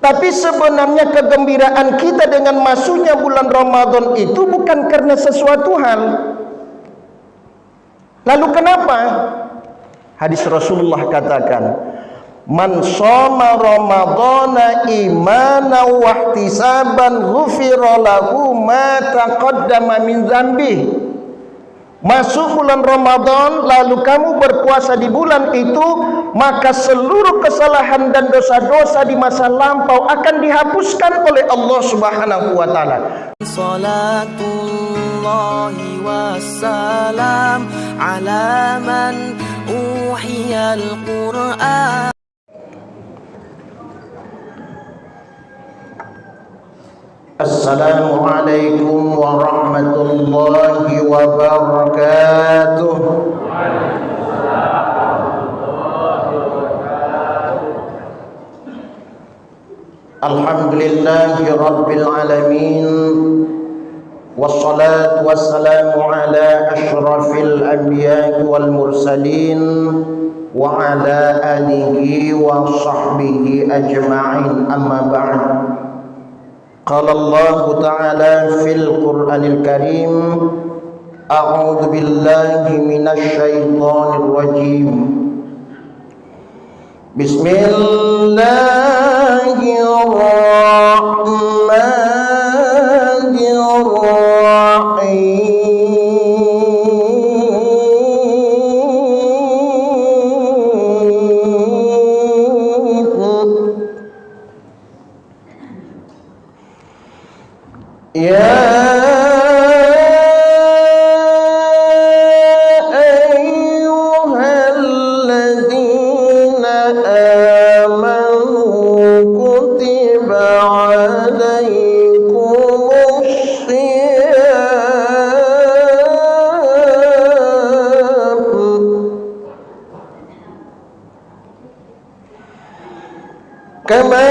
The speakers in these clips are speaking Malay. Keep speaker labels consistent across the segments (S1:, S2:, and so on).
S1: Tapi sebenarnya kegembiraan kita dengan masuknya bulan Ramadan itu bukan karena sesuatu hal. Lalu kenapa? Hadis Rasulullah katakan, man shoma ramadhana imanan wa ihtisaban ghufira lahu ma taqaddama min dzambi. Masuk bulan Ramadan lalu kamu berpuasa di bulan itu, maka seluruh kesalahan dan dosa-dosa di masa lampau akan dihapuskan oleh Allah Subhanahu wa taala. Salatullahi wassalam ala man uhiyal Qur'an. Assalamualaikum warahmatullahi wabarakatuh. Alhamdulillahi rabbil alamin, wassalatu wassalamu ala ashrafil anbiya'i wal mursalin wa ala alihi wa sahbihi ajma'in, amma ba'd. Qala Allah Ta'ala fil Qur'anil Karim, a'udzu billahi minasy syaithanir rajim. Bismillahirrahmanirrahim. Ya ayyuhalladzina amanu kutiba alaikumus syiyam kama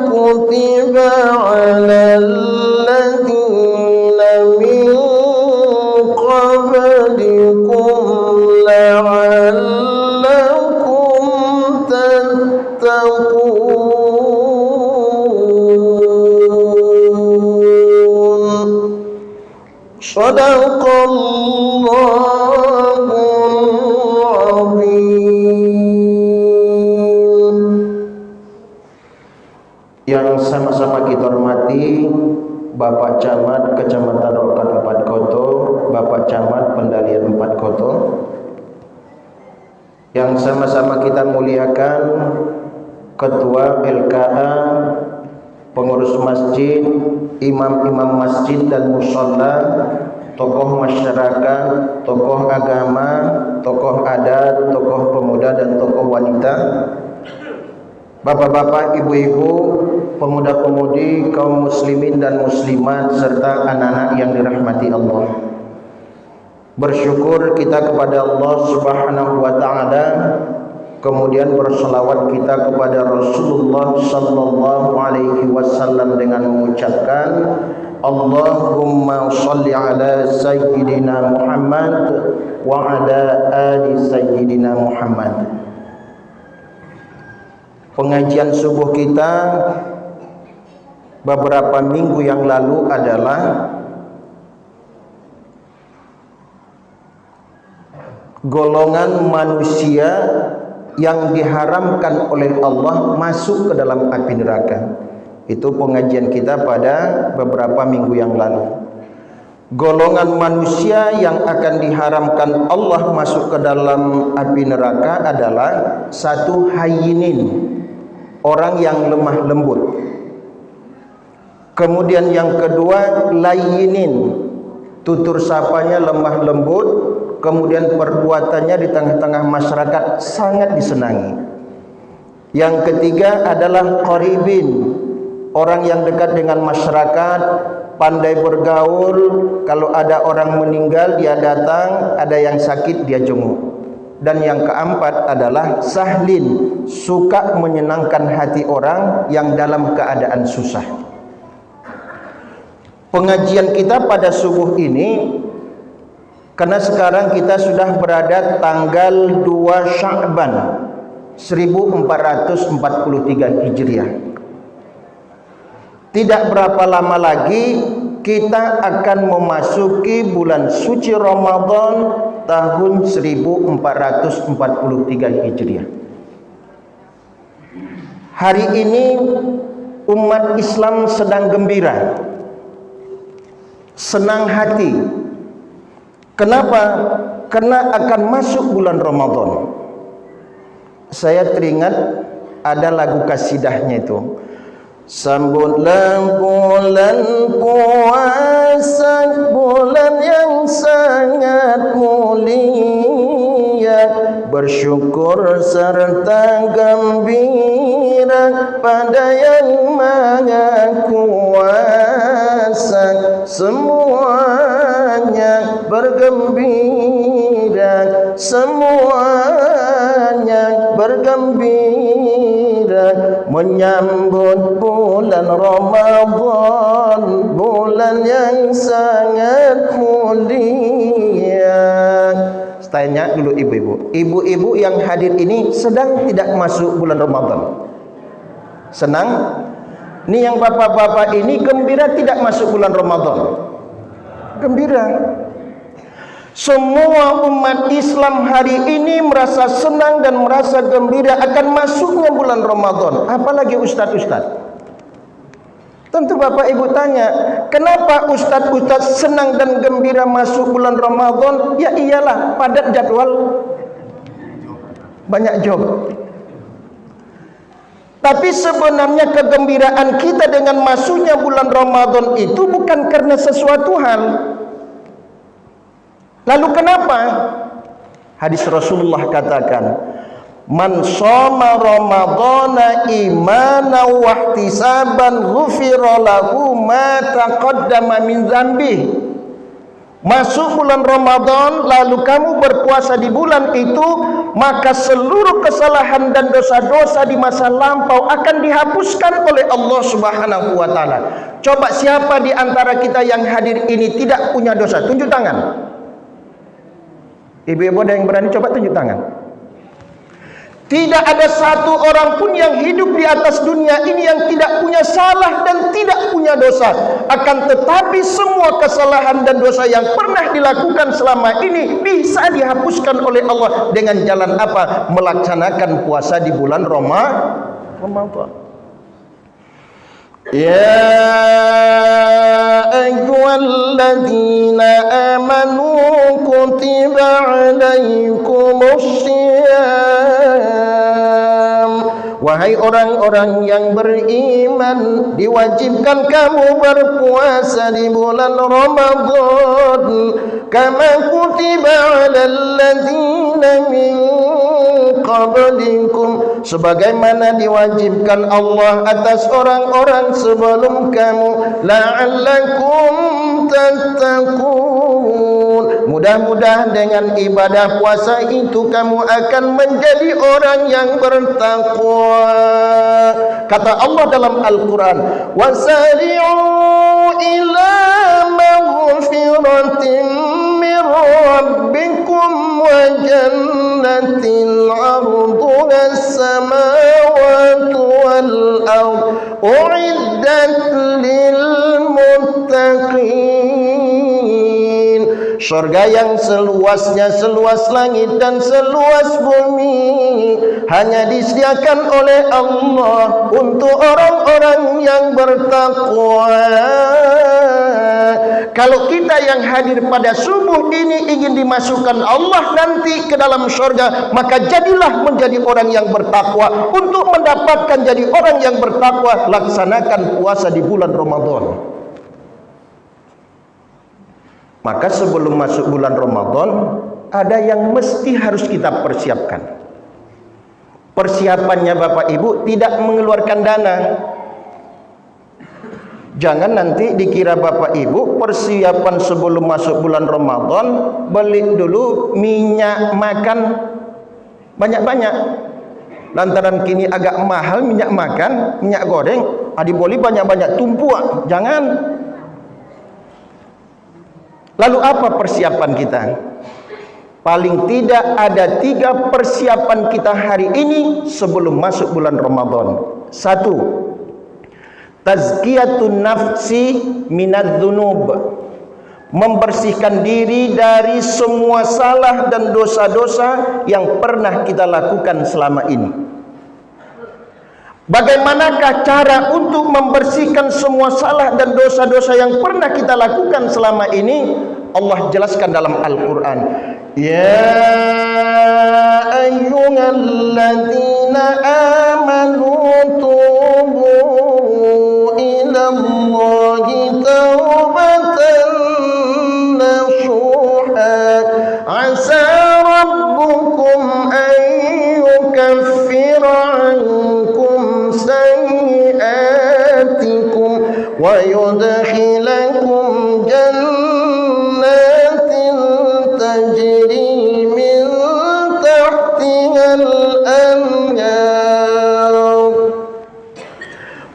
S1: kutiba alal Sadaqallahul azim. Yang sama-sama kita hormati Bapak Camat Kecamatan Rokan 4 Koto, Bapak Camat Pendalian 4 Koto, yang sama-sama kita muliakan Ketua LKA, pengurus masjid, imam-imam masjid dan musholla, tokoh masyarakat, tokoh agama, tokoh adat, tokoh pemuda dan tokoh wanita, bapak-bapak, ibu-ibu, pemuda-pemudi, kaum muslimin dan muslimat, serta anak-anak yang dirahmati Allah. Bersyukur kita kepada Allah Subhanahu wa ta'ala, kemudian berselawat kita kepada Rasulullah sallallahu alaihi wasallam dengan mengucapkan Allahumma shalli ala sayyidina Muhammad wa ala ali sayyidina Muhammad. Pengajian subuh kita beberapa minggu yang lalu adalah golongan manusia yang diharamkan oleh Allah masuk ke dalam api neraka. Itu pengajian kita pada beberapa minggu yang lalu. Golongan manusia yang akan diharamkan Allah masuk ke dalam api neraka adalah satu, hayyinin, orang yang lemah lembut. Kemudian yang kedua, layyinin, tutur sapanya lemah lembut. Kemudian perbuatannya di tengah-tengah masyarakat sangat disenangi. Yang ketiga adalah qaribin, orang yang dekat dengan masyarakat, pandai bergaul. Kalau ada orang meninggal dia datang, ada yang sakit dia jenguk. Dan yang keempat adalah sahlin, suka menyenangkan hati orang yang dalam keadaan susah. Pengajian kita pada subuh ini, karena sekarang kita sudah berada tanggal 2 Sya'ban 1443 Hijriah. Tidak berapa lama lagi kita akan memasuki bulan suci Ramadan tahun 1443 Hijriah. Hari ini umat Islam sedang gembira, senang hati. Kenapa? Karena akan masuk bulan Ramadan. Saya teringat ada lagu kasidahnya itu. Sambutlah bulan puasa, bulan yang sangat mulia, bersyukur serta gembira pada yang maha kuasa. Semuanya bergembira, semuanya bergembira, menyambut bulan Ramadan, bulan yang sangat mulia. Tanya dulu ibu-ibu. Ibu-ibu yang hadir ini sedang tidak masuk bulan Ramadan? Senang? Ini yang bapak-bapak ini gembira tidak masuk bulan Ramadan? Gembira. Semua umat Islam hari ini merasa senang dan merasa gembira akan masuknya bulan Ramadan. Apalagi ustaz-ustaz. Tentu bapak ibu tanya, kenapa ustaz-ustaz senang dan gembira masuk bulan Ramadan? Ya iyalah, padat jadwal, banyak job. Tapi sebenarnya kegembiraan kita dengan masuknya bulan Ramadan itu bukan karena sesuatu hal. Lalu kenapa? Hadis Rasulullah katakan, man shoma ramadhana imanan wa ihtisaban ghufira lahu ma taqaddama min dzambi. Masuk bulan Ramadan lalu kamu berpuasa di bulan itu, maka seluruh kesalahan dan dosa-dosa di masa lampau akan dihapuskan oleh Allah Subhanahu wa taala. Coba siapa di antara kita yang hadir ini tidak punya dosa? Tunjuk tangan. Ibu-ibu ada yang berani coba tunjuk tangan? Tidak ada satu orang pun yang hidup di atas dunia ini yang tidak punya salah dan tidak punya dosa. Akan tetapi semua kesalahan dan dosa yang pernah dilakukan selama ini bisa dihapuskan oleh Allah dengan jalan apa? Melaksanakan puasa di bulan Ramadan. Ya ayyuhalladzina amanu kutiba alaikumussyiyam. Wahai orang-orang yang beriman, diwajibkan kamu berpuasa di bulan Ramadan, kama kutiba alal ladzina min qablikum, sebagaimana diwajibkan Allah atas orang-orang sebelum kamu, la'allakum tattaqun, mudah-mudahan dengan ibadah puasa itu kamu akan menjadi orang yang bertakwa. Kata Allah dalam Al-Quran, wasari'u ila maghfiratin min rabbikum wa jannatin arduha as-samawati wal ard u'iddat lil muttaqin. Surga yang seluasnya seluas langit dan seluas bumi hanya disediakan oleh Allah untuk orang-orang yang bertakwa. Kalau kita yang hadir pada subuh ini ingin dimasukkan Allah nanti ke dalam surga, maka jadilah menjadi orang yang bertakwa. Untuk mendapatkan jadi orang yang bertakwa, laksanakan puasa di bulan Ramadan. Maka sebelum masuk bulan Ramadan, ada yang mesti harus kita persiapkan. Persiapannya Bapak Ibu tidak mengeluarkan dana. Jangan nanti dikira Bapak Ibu persiapan sebelum masuk bulan Ramadan, beli dulu minyak makan banyak-banyak. Lantaran kini agak mahal minyak makan, minyak goreng, adiboli banyak-banyak tumpuk. Jangan. Lalu apa persiapan kita? Paling tidak ada 3 persiapan kita hari ini sebelum masuk bulan Ramadan. 1, Tazkiyatun nafsi minadz-dzunub, membersihkan diri dari semua salah dan dosa-dosa yang pernah kita lakukan selama ini. Bagaimanakah cara untuk membersihkan semua salah dan dosa-dosa yang pernah kita lakukan selama ini? Allah jelaskan dalam Al-Quran. Ya ayyuhalladzina amanu tubu ilallahi taubatan nasuha asa rabbukum an yukaffira ankum sayyi'atikum wa yudkhilakum jannatin tajri min tahtihal anhar.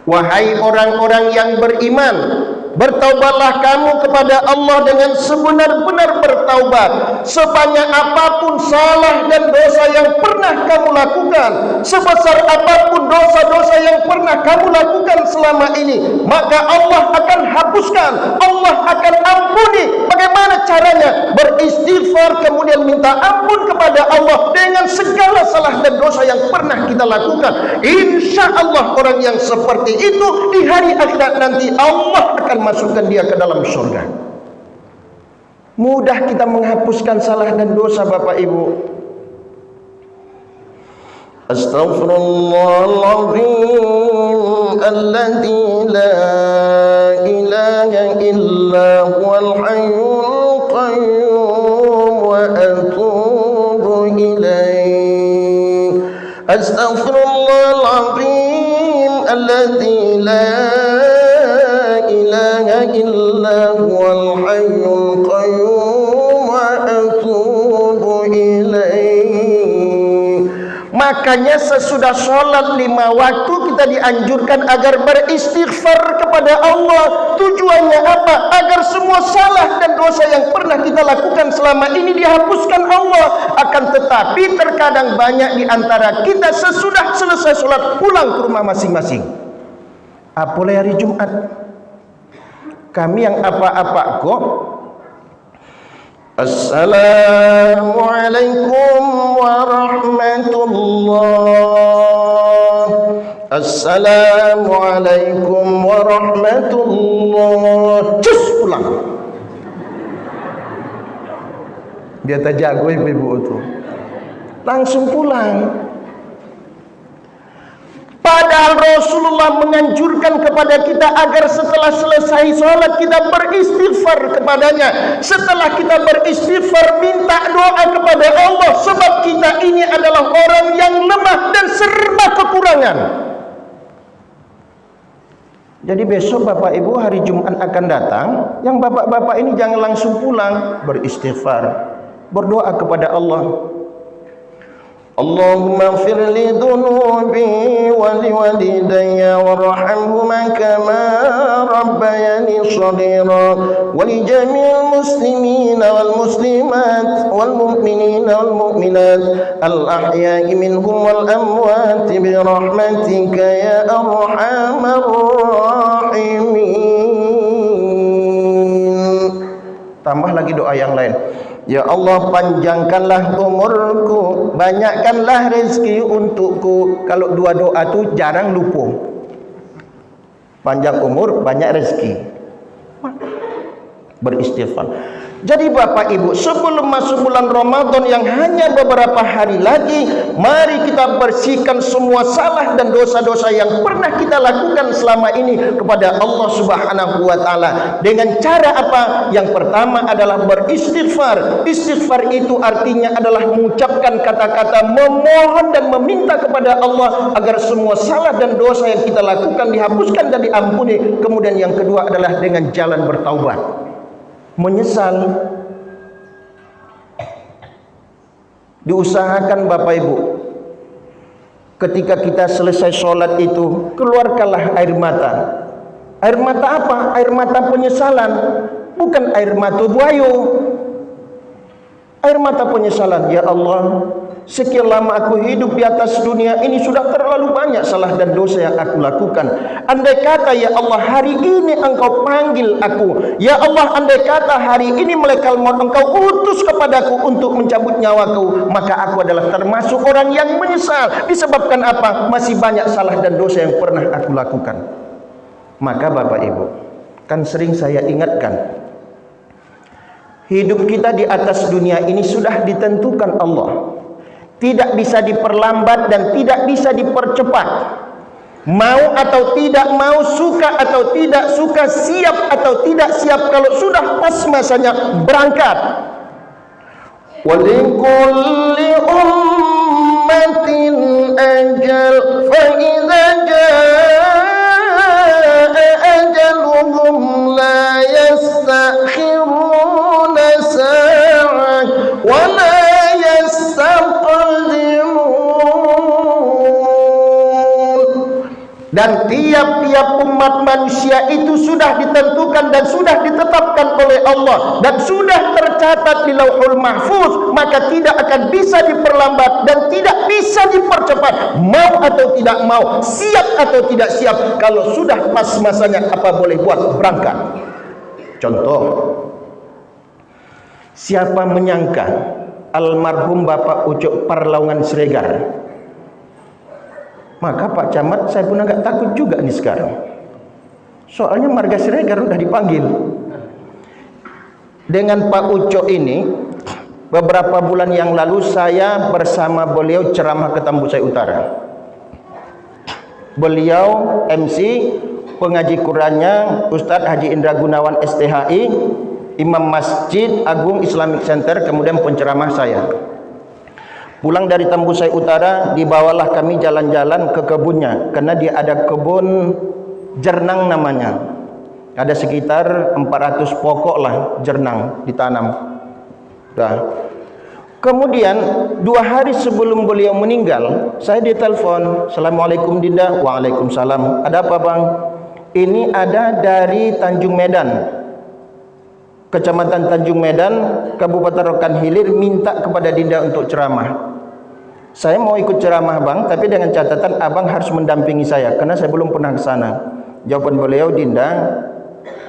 S1: Wahai orang-orang yang beriman, bertaubatlah kamu kepada Allah dengan sebenar-benar bertaubat. Sebanyak apapun salah dan dosa yang pernah kamu lakukan, sebesar apapun dosa-dosa yang pernah kamu lakukan selama ini, maka Allah akan hapuskan, Allah akan ampuni. Bagaimana caranya? Beristighfar, kemudian minta ampun kepada Allah dengan segala salah dan dosa yang pernah kita lakukan. Insya Allah orang yang seperti itu di hari akhirat nanti Allah akan masukkan dia ke dalam surga. Mudah kita menghapuskan salah dan dosa, Bapak Ibu. Astaghfirullahaladzim alladzi la ilaha illa huwal hayyul qayyum wa atubu ilaih. Astaghfirullahaladzim alladzi la ilaha illa huwal hayyul qayyum wa atubu ilaih. Makanya sesudah sholat 5 waktu kita dianjurkan agar beristighfar kepada Allah. Tujuannya apa? Agar semua salah dan dosa yang pernah kita lakukan selama ini dihapuskan Allah. Akan tetapi terkadang banyak di antara kita sesudah selesai sholat pulang ke rumah masing-masing. Apalagi hari Jumat, kami yang apa-apa kok. Assalamualaikum warahmatullah. Assalamualaikum warahmatullah. Cus pulang. Dia tak jago ibu-ibu itu. Langsung pulang. Padahal Rasulullah menganjurkan kepada kita agar setelah selesai sholat kita beristighfar kepadanya. Setelah kita beristighfar, minta doa kepada Allah, sebab kita ini adalah orang yang lemah dan serba kekurangan. Jadi besok Bapak Ibu hari Jumat akan datang, yang bapak-bapak ini jangan langsung pulang, beristighfar, berdoa kepada Allah. Allahumma ighfir li dhunubi wa li walidayya warhamhuma kama rabbayani shaghira wa li jami'il muslimina wal muslimat wal mu'minina wal mu'minat al ahya'i minhum wal amwat bi rahmatika ya arhamar rahimin. Tambah lagi doa yang lain. Ya Allah, panjangkanlah umurku, banyakkanlah rezeki untukku. Kalau dua doa tu jarang lupa. Panjang umur, banyak rezeki. Beristighfar. Jadi Bapak Ibu, sebelum masuk bulan Ramadan yang hanya beberapa hari lagi, mari kita bersihkan semua salah dan dosa-dosa yang pernah kita lakukan selama ini kepada Allah Subhanahu wa taala. Dengan cara apa? Yang pertama adalah beristighfar. Istighfar itu artinya adalah mengucapkan kata-kata memohon dan meminta kepada Allah agar semua salah dan dosa yang kita lakukan dihapuskan dan diampuni. Kemudian yang kedua adalah dengan jalan bertaubat. Menyesal. Diusahakan Bapak Ibu, ketika kita selesai sholat itu, keluarkanlah air mata. Air mata apa? Air mata penyesalan, bukan air mata buayo. Air mata penyesalan. Ya Allah, sekian lama aku hidup di atas dunia ini, sudah terlalu banyak salah dan dosa yang aku lakukan. Andai kata ya Allah hari ini engkau panggil aku, ya Allah andai kata hari ini malaikat maut engkau utus kepadaku untuk mencabut nyawaku, maka aku adalah termasuk orang yang menyesal. Disebabkan apa? Masih banyak salah dan dosa yang pernah aku lakukan. Maka Bapak Ibu, kan sering saya ingatkan, hidup kita di atas dunia ini sudah ditentukan Allah, tidak bisa diperlambat dan tidak bisa dipercepat. Mau atau tidak mau, suka atau tidak suka, siap atau tidak siap, kalau sudah pas masanya berangkat. Walikulli ummatin ajal, fa idza jaa ajaluhum la yastakhiruna sa'ah wa la dan tiap-tiap umat manusia itu sudah ditentukan dan sudah ditetapkan oleh Allah dan sudah tercatat di Lauhul Mahfuz, maka tidak akan bisa diperlambat dan tidak bisa dipercepat. Mau atau tidak mau, siap atau tidak siap, kalau sudah pas masanya apa boleh buat, berangkat. Contoh, siapa menyangka almarhum Bapak Ucok Parlaungan Siregar, maka Pak Camat saya pun agak takut juga nih sekarang. Soalnya marga Siregar udah dipanggil. Dengan Pak Ucok ini, beberapa bulan yang lalu saya bersama beliau ceramah ke Tambusai Utara. Beliau MC, pengaji Qurannya Ustadz Haji Indra Gunawan STHI, Imam Masjid Agung Islamic Center, kemudian penceramah saya. Pulang dari Tambusai Utara, dibawalah kami jalan-jalan ke kebunnya, karena dia ada kebun jernang namanya. Ada sekitar 400 pokok lah jernang ditanam. Nah, kemudian 2 hari sebelum beliau meninggal, saya ditelepon. Assalamualaikum Dinda. Waalaikumsalam. Ada apa Bang? Ini ada dari Tanjung Medan, Kecamatan Tanjung Medan, Kabupaten Rokan Hilir, minta kepada Dinda untuk ceramah. Saya mau ikut ceramah Bang, tapi dengan catatan Abang harus mendampingi saya, karena saya belum pernah ke sana. Jawaban beliau, Dinda,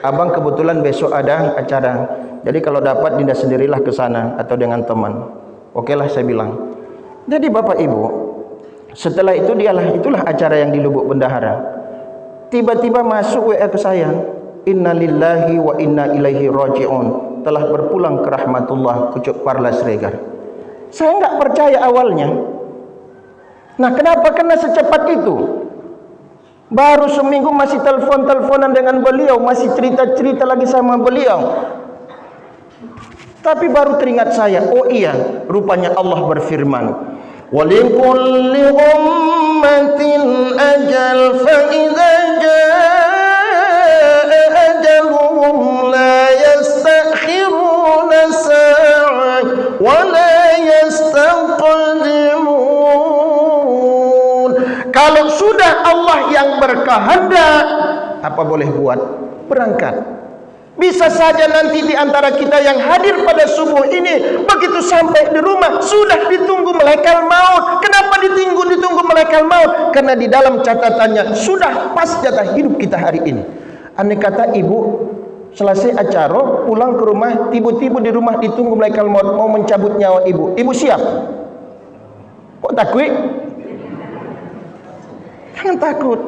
S1: Abang kebetulan besok ada acara, jadi kalau dapat Dinda sendirilah ke sana atau dengan teman. Oke lah, saya bilang. Jadi Bapak Ibu, setelah itu itulah acara yang di Lubuk Bendahara. Tiba-tiba masuk WA ke saya, Innalillahi wa inna ilaihi raji'un, telah berpulang ke rahmatullah Ucok Parla Siregar. Saya nggak percaya awalnya. Nah, kenapa? Karena secepat itu. Baru seminggu masih telepon-teleponan dengan beliau, masih cerita-cerita lagi sama beliau. Tapi baru teringat saya, oh iya, rupanya Allah berfirman, walikulli ummatin ajal, fa idza jaa ajaluhum la yastakhiruna sa'ah wa la yastaqdimun. Kalau sudah Allah yang berkehendak, apa boleh buat, berangkat. Bisa saja nanti di antara kita yang hadir pada subuh ini, begitu sampai di rumah sudah ditunggu malaikat maut. Kenapa ditunggu malaikat maut? Karena di dalam catatannya sudah pas jatah hidup kita hari ini. Andai kata ibu selesai acara pulang ke rumah, tiba-tiba di rumah ditunggu malaikat maut mau mencabut nyawa ibu, ibu siap? Kok takut? Jangan takut.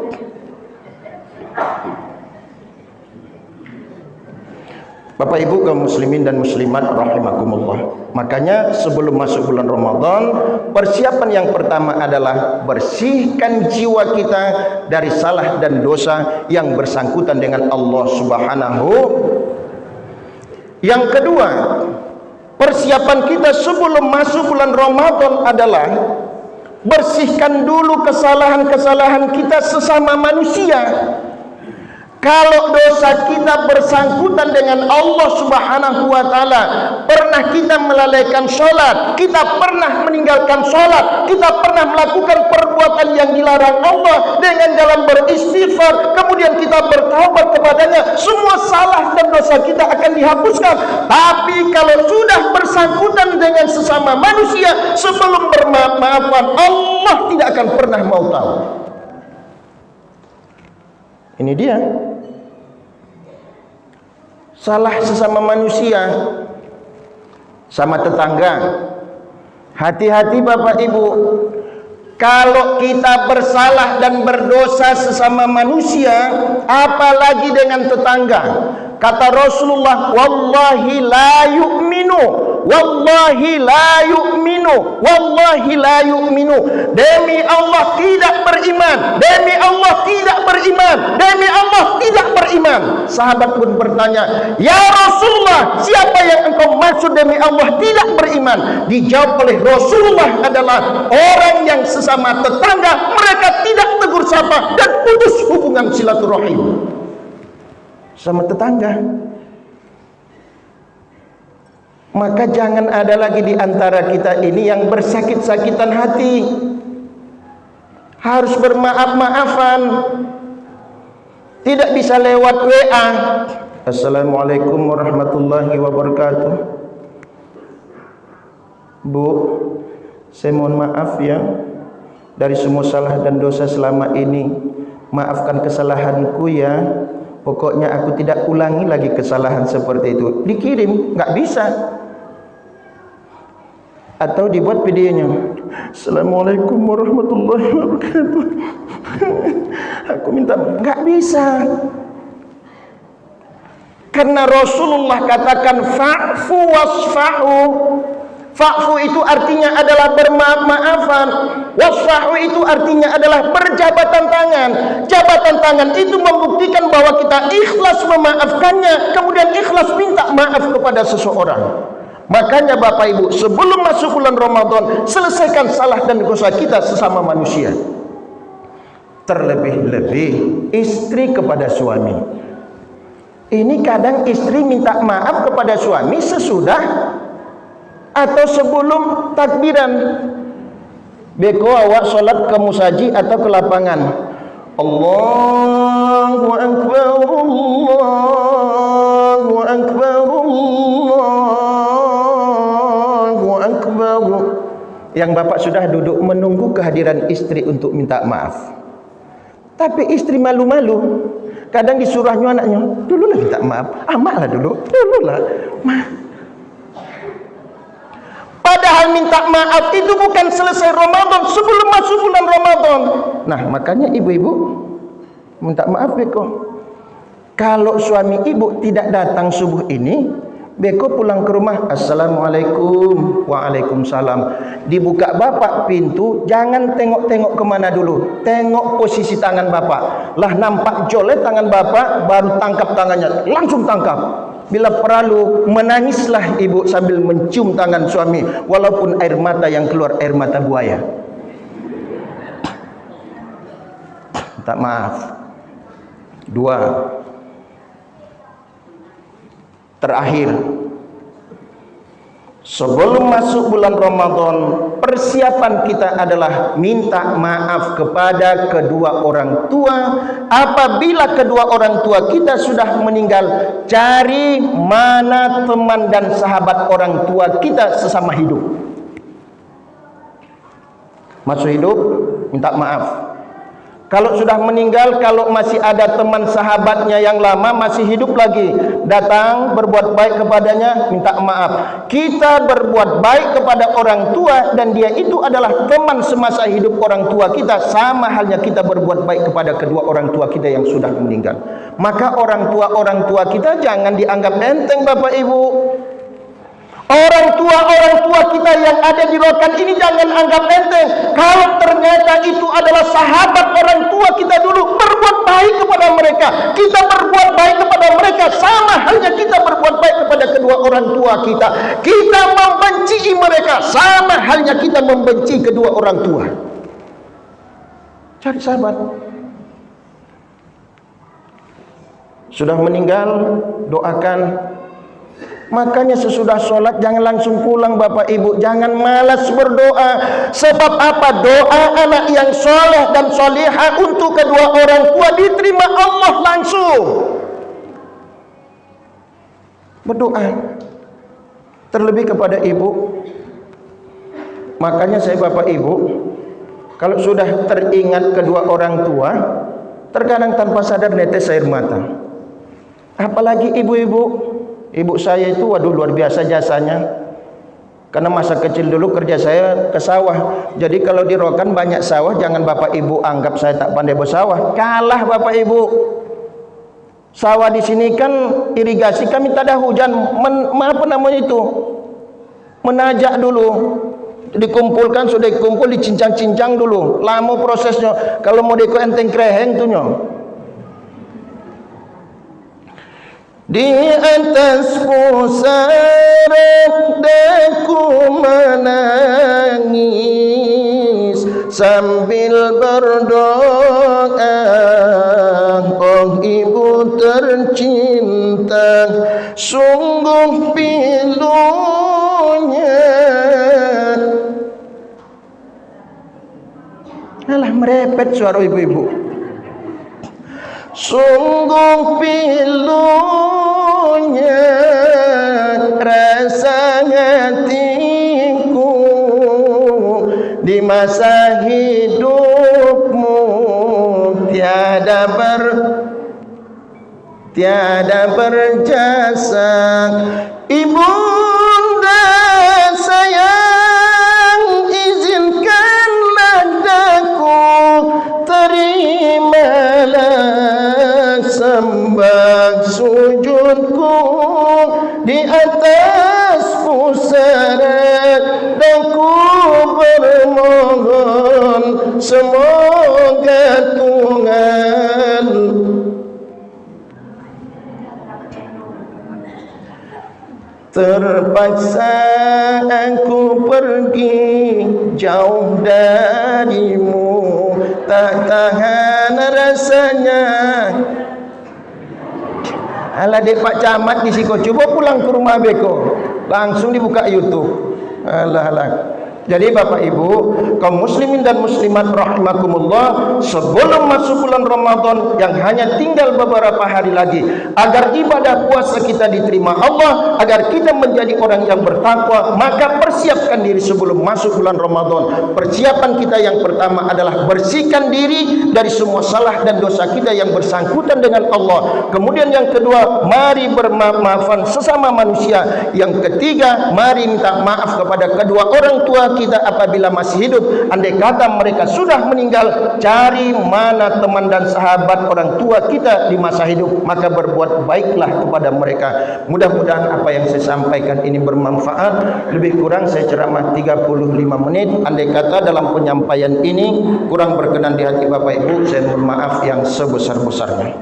S1: Bapak Ibu kaum muslimin dan muslimat rahimakumullah. Makanya sebelum masuk bulan Ramadan, persiapan yang pertama adalah bersihkan jiwa kita dari salah dan dosa yang bersangkutan dengan Allah Subhanahu. Yang kedua, persiapan kita sebelum masuk bulan Ramadan adalah bersihkan dulu kesalahan-kesalahan kita sesama manusia. Kalau dosa kita bersangkutan dengan Allah Subhanahu wa taala, pernah kita melalaikan sholat, kita pernah meninggalkan sholat, kita pernah melakukan perbuatan yang dilarang Allah dengan jalan beristighfar, kemudian kita bertaubat kepadanya, semua salah dan dosa kita akan dihapuskan. Tapi kalau sudah bersangkutan dengan sesama manusia, sebelum bermaaf-maafan, Allah tidak akan pernah mau tahu. Ini dia salah sesama manusia, sama tetangga. Hati-hati Bapak Ibu, kalau kita bersalah dan berdosa sesama manusia, apalagi dengan tetangga. Kata Rasulullah, wallahi la yu'minu, wallahi la yu'minu, wallahi la yu'minu. Demi Allah tidak beriman, demi Allah tidak beriman, demi Allah tidak beriman. Sahabat pun bertanya, ya Rasulullah, siapa yang engkau maksud demi Allah tidak beriman? Dijawab oleh Rasulullah adalah orang yang sesama tetangga mereka tidak tegur sapa dan putus hubungan silaturahim sama tetangga. Maka jangan ada lagi di antara kita ini yang bersakit-sakitan hati. Harus bermaaf-maafan. Tidak bisa lewat WA. Assalamualaikum warahmatullahi wabarakatuh. Bu, saya mohon maaf ya dari semua salah dan dosa selama ini. Maafkan kesalahanku ya. Pokoknya aku tidak ulangi lagi kesalahan seperti itu. Dikirim, nggak bisa. Atau dibuat videonya. Assalamualaikum warahmatullahi wabarakatuh. Aku minta, nggak bisa. Karena Rasulullah katakan fa'fu wasfahu. Fa'fu itu artinya adalah bermaaf-maafan. Wasfahu itu artinya adalah berjabatan tangan. Jabatan tangan itu membuktikan bahwa kita ikhlas memaafkannya, kemudian ikhlas minta maaf kepada seseorang. Makanya Bapak Ibu, sebelum masuk bulan Ramadan, selesaikan salah dan dosa kita sesama manusia. Terlebih-lebih istri kepada suami. Ini kadang istri minta maaf kepada suami sesudah atau sebelum takbiran. Beko awak solat ke musaji atau ke lapangan. Allahu Akbar, Allahu Akbar, Allahu Akbar. Yang bapak sudah duduk menunggu kehadiran istri untuk minta maaf. Tapi istri malu-malu. Kadang disuruhnya anaknya, dululah minta maaf. Amaklah dulu, dululah. Padahal minta maaf itu bukan selesai Ramadan, sebelum masuk bulan Ramadan. Nah, makanya ibu-ibu minta maaf beko. Kalau suami ibu tidak datang subuh ini, beko pulang ke rumah, Assalamualaikum, Waalaikumsalam. Dibuka bapak pintu, jangan tengok-tengok kemana dulu. Tengok posisi tangan bapak. Lah nampak jolek tangan bapak, baru tangkap tangannya, langsung tangkap. Bila perlu menangislah ibu sambil mencium tangan suami, walaupun air mata yang keluar air mata buaya. Minta maaf. 2. Terakhir, sebelum masuk bulan Ramadan, persiapan kita adalah minta maaf kepada kedua orang tua. Apabila kedua orang tua kita sudah meninggal, cari mana teman dan sahabat orang tua kita sesama hidup. Masuk hidup, minta maaf. Kalau sudah meninggal, kalau masih ada teman sahabatnya yang lama masih hidup lagi, datang berbuat baik kepadanya, minta maaf. Kita berbuat baik kepada orang tua dan dia itu adalah teman semasa hidup orang tua kita, sama halnya kita berbuat baik kepada kedua orang tua kita yang sudah meninggal. Maka orang tua kita jangan dianggap enteng Bapak Ibu. Orang tua kita yang ada di rokan ini jangan anggap enteng. Kalau ternyata itu adalah sahabat orang tua kita dulu, berbuat baik kepada mereka. Kita berbuat baik kepada mereka, sama halnya kita berbuat baik kepada kedua orang tua kita. Kita membenci mereka, sama halnya kita membenci kedua orang tua. Cari sahabat. Sudah meninggal, doakan. Makanya sesudah sholat jangan langsung pulang Bapak Ibu, jangan malas berdoa. Sebab apa? Doa anak yang soleh dan solihah untuk kedua orang tua diterima Allah langsung. Berdoa. Terlebih kepada ibu. Makanya saya Bapak Ibu, kalau sudah teringat kedua orang tua, terkadang tanpa sadar netes air mata. Apalagi ibu-ibu. Ibu saya itu waduh luar biasa jasanya. Karena masa kecil dulu kerja saya ke sawah. Jadi kalau di Rokan banyak sawah, jangan Bapak Ibu anggap saya tak pandai bersawah. Kalah Bapak Ibu. Sawah di sini kan irigasi, kami tak ada hujan. Apa namanya itu? Menajak dulu. Dikumpulkan, sudah dikumpul, dicincang-cincang dulu. Lama prosesnya. Kalau mau deko enteng kreheng tuh nyo. Di atas pusara daku menangis sambil berdoa, oh ibu tercinta, sungguh pilunya. Alah merepet suara ibu-ibu. Sungguh pilunya rasa hatiku di masa hidupmu, tiada berjasa. Ibunda sayang, izinkanlah daku, terimalah sembah sujudku di atas pusara, dan ku bermohon semoga Tuhan terpaksa aku pergi jauh darimu, tak tahan rasanya. Alah dek Pak Camat di Siko, coba pulang ke rumah Beko, langsung dibuka YouTube. Alah. Jadi Bapak Ibu, kaum muslimin dan muslimat rahimakumullah, sebelum masuk bulan Ramadan yang hanya tinggal beberapa hari lagi, agar ibadah puasa kita diterima Allah, agar kita menjadi orang yang bertakwa, maka persiapkan diri sebelum masuk bulan Ramadan. Persiapan kita yang pertama adalah bersihkan diri dari semua salah dan dosa kita yang bersangkutan dengan Allah. Kemudian yang kedua, mari bermaafan sesama manusia. Yang ketiga, mari minta maaf kepada kedua orang tua kita apabila masih hidup. Andai kata mereka sudah meninggal, cari mana teman dan sahabat orang tua kita di masa hidup, maka berbuat baiklah kepada mereka. Mudah-mudahan apa yang saya sampaikan ini bermanfaat. Lebih kurang saya ceramah 35 menit. Andai kata dalam penyampaian ini kurang berkenan di hati Bapak Ibu, saya mohon maaf yang sebesar-besarnya.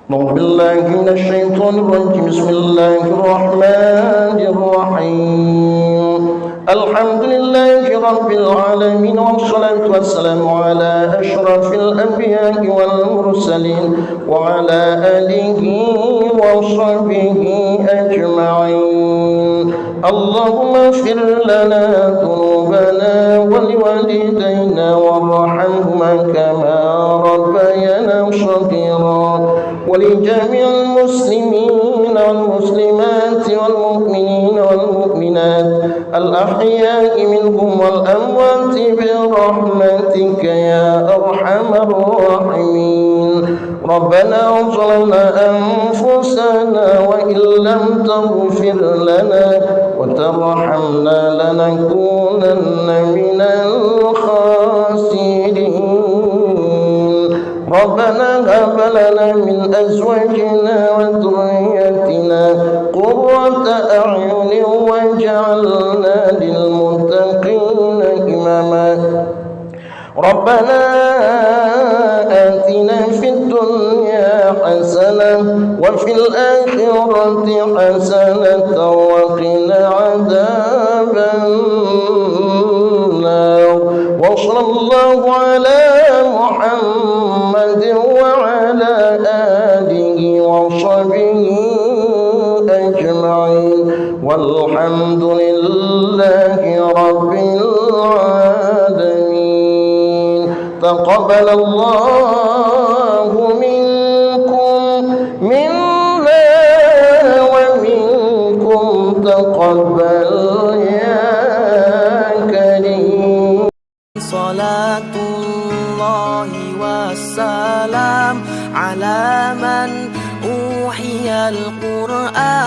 S1: Bismillahirrahmanirrahim. Alhamdulillahi Rabbil Alamin, wassalatu wassalamu ala ashrafil anbiya'i wal mursalin wa ala alihi wa sahbihi ajma'in. Allahumma fir lana dhunubana wa liwalidayna warhamhuma kama rabbayana shaghira wa li jami'il muslimin wal muslimat wal mu'minin wal mu'minat al-ahya'i minhum wal amwati bi rahmatika ya arhamar rahimin. Rabbana zalamna anfusana wa illam taghfir lana wa tarhamna lanakunanna minal khasirin. Rabbana hab lana min azwajina wa dhurriyyatina qurrata a'yunin waj'alna lil muttaqina imama. Rabbana atina fid dunya hasanah wa fil akhirati hasanah wa qina adzaban nar. Wa sallallahu ala Muhammadin wa ala alihi وصحبه أجمعين والحمد لله رب العالمين. تقبل الله منا ومنكم تقبل يا كريم.
S2: صلاة الله والسلام على من أوحي القرآن